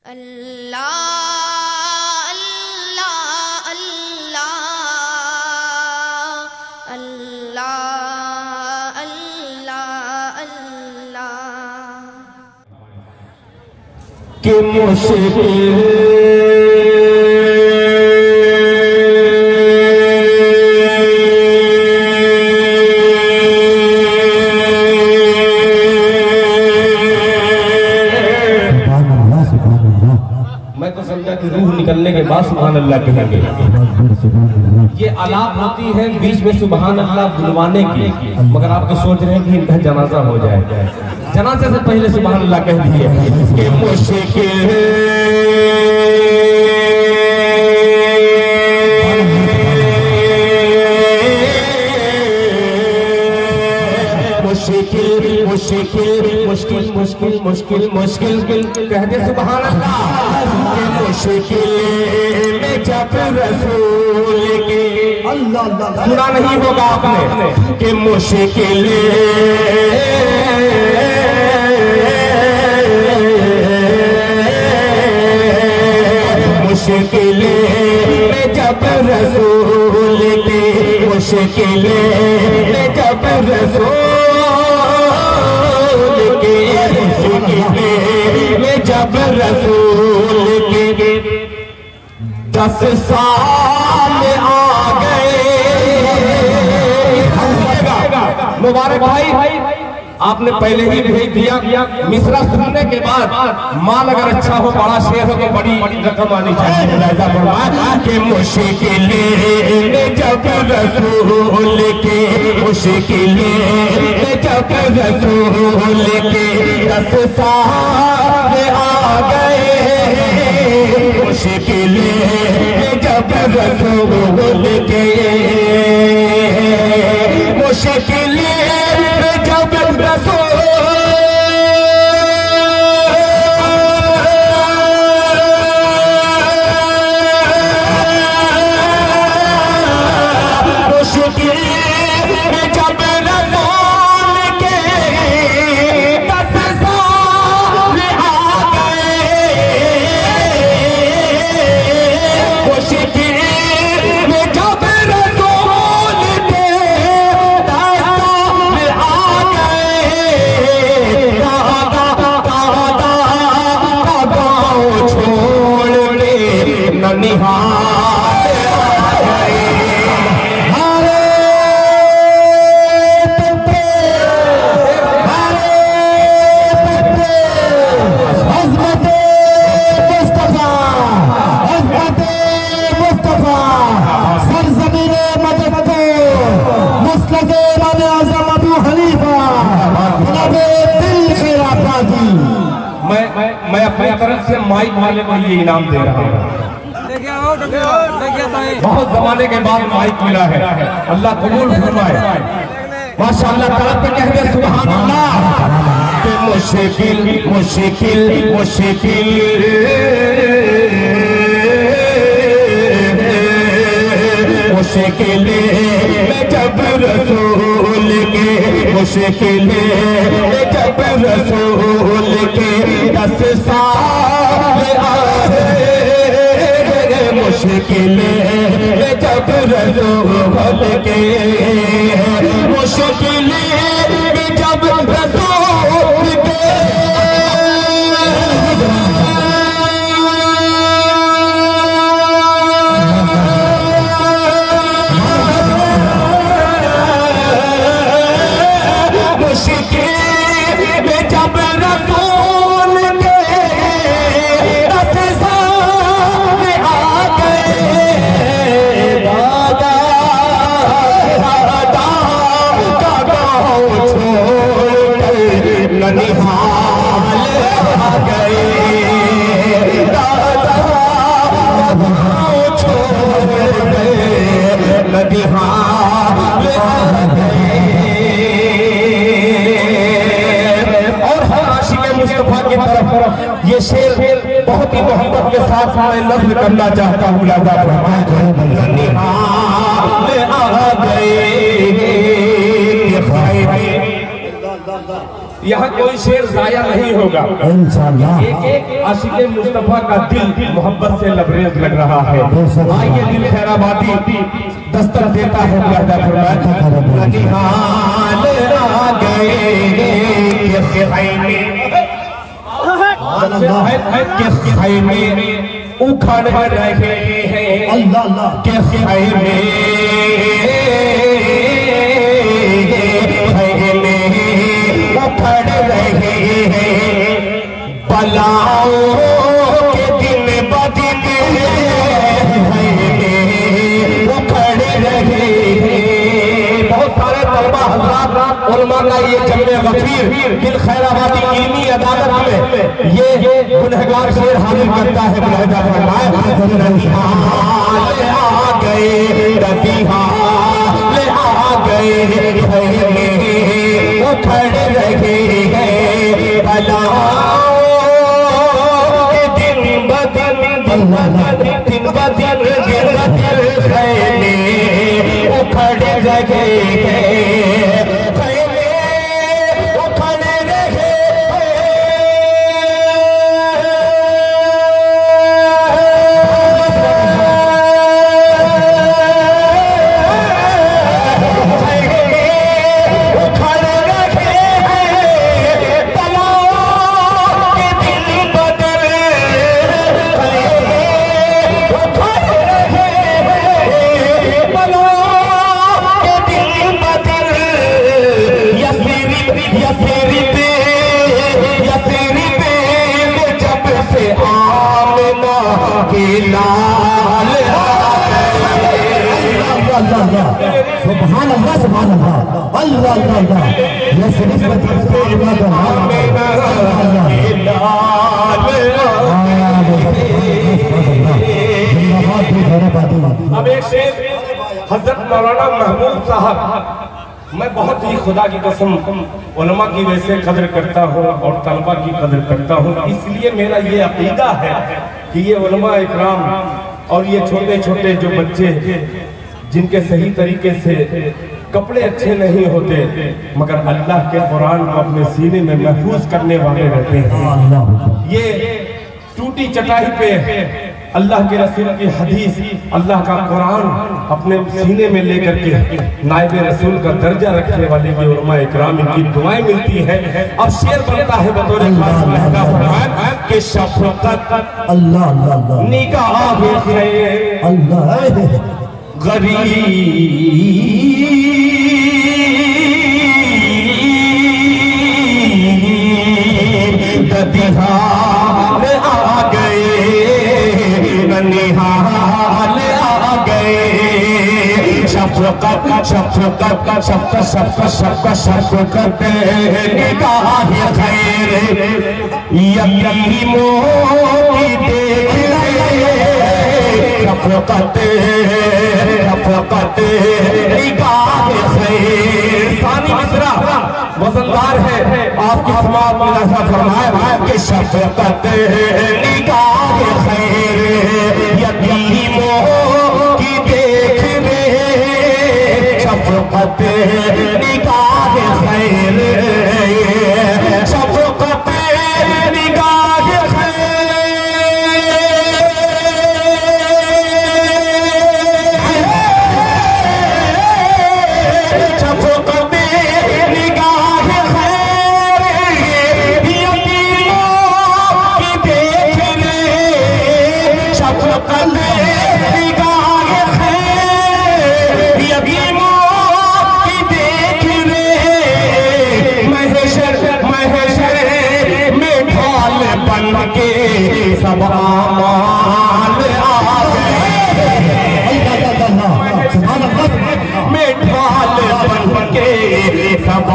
अल्लाह अल्लाह अल्लाह अल्लाह अल्लाह अल्लाह कि मुश्किल मैं तो समझा कि रूह निकलने के बाद सुभान अल्लाह कहेंगे। ये आलाप होती है बीच में सुभान अल्लाह बुलवाने की, मगर आप तो सोच रहे हैं कि इनका जनाजा हो जाए। जनाजे से पहले सुभान अल्लाह कह दिए कि मुश्किल मुश्किल मुश्किल मुश्किल मुश्किल मुश्किल कह दे सुभान अल्लाह। मुश्किल में जब रसूल के अल्लाह सुना नहीं होगा आपने कि मुश्किल मुश्किल में जब रसूल के मुश्किल में जब रसूल में जब रसूल के 10 साल आ गए। मुबारक भाई, आपने पहले ही भेज दिया। मिश्रा सुनने के बाद माल अगर अच्छा हो, बड़ा शेर हो तो बड़ी रकम आनी चाहिए। कि मुश्किल में जब रसूल के मुश्किल में जब रसूल के 10 साल आ गए। मुश्किल में जब रसूल के मुश्किल में जब रसूल मैं अपनी तरफ से माइक वाले को ये इनाम दे रहा हूँ। बहुत जमाने के बाद माइक मिला है, अल्लाह कबूल फरमाए। माशाअल्लाह तरफ पे कह दे सुभान अल्लाह। कि मुश्किल मुश्किल मुश्किल मुश्किल में जब रसूल के मुश्किल में जब रसूल के 10 साल आए। मुश्किल में जब रसूल के मुश्किल में जब रसूल के ये शेर बहुत ही मोहब्बत के साथ मैं नज़्म करना चाहता हूँ। आ गए यहाँ कोई शेर जाया नहीं होगा। इंशाअल्लाह। एक एक आशिक़े मुस्तफा का दिल मोहब्बत से लबरेज लग रहा है। आइए दिल खैराबादी दस्तक देता है। उखड़ रहे हैं अल्लाह के उखड़ रहे हैं बलाओं के दिन ब दिन उखड़ रहे हैं। बहुत सारे तलबा हज़रात उलमा का ये जम्मे गफीर दिल खैराबादी इल्मी अदालत में ये गुनहगार शेर हाजिर करता है। मुलाहिजा फरमाए आ गए रबीहाल आ गए उखड़ रहे हैं बलाओं के दिन ब दिन दिन ब दिन खैले उखड़ रहे हैं उखड़ रहे सुभान अल्लाह सुभान अल्लाह अल्लाह अल्लाह ये सिर्फ अब एक शेर हजरत मौलाना महमूद साहब, मैं बहुत ही खुदा की कसम उलमा की वैसे कदर करता हूँ और तलबा की कदर करता हूँ, इसलिए मेरा ये अकीदा है कि ये उलमा इकराम और ये छोटे छोटे जो बच्चे जिनके सही तरीके से कपड़े अच्छे नहीं होते मगर अल्लाह के कुरान को अपने सीने में महफूज करने वाले रहते हैं, ये टूटी चटाई पे अल्लाह के रसूल की हदीस अल्लाह का कुरान अपने सीने में लेकर के नायब रसूल का दर्जा रखने वाले भी उलमा इकराम इनकी दुआएं मिलती है। अब शेर बनता है बतौर खास के शफ़क़त अल्लाह निगाह से अल्लाह गरीब ददिहाल आ गए ननिहाल आ गए शफ़क़त शफ़क़त शफ़क़त निगाह खैर यतीमों की देख शफ़क़त निगाह खैर। सानी मिसरा वज़नदार है, आपकी समाज में ऐसा फरमाया कि शफ़क़त निगाह खैर यतीमों की देखने शफ़क़त निगाह खैर शफ़क़त निगाह सब आमाल आ गए में ढाल बन के सब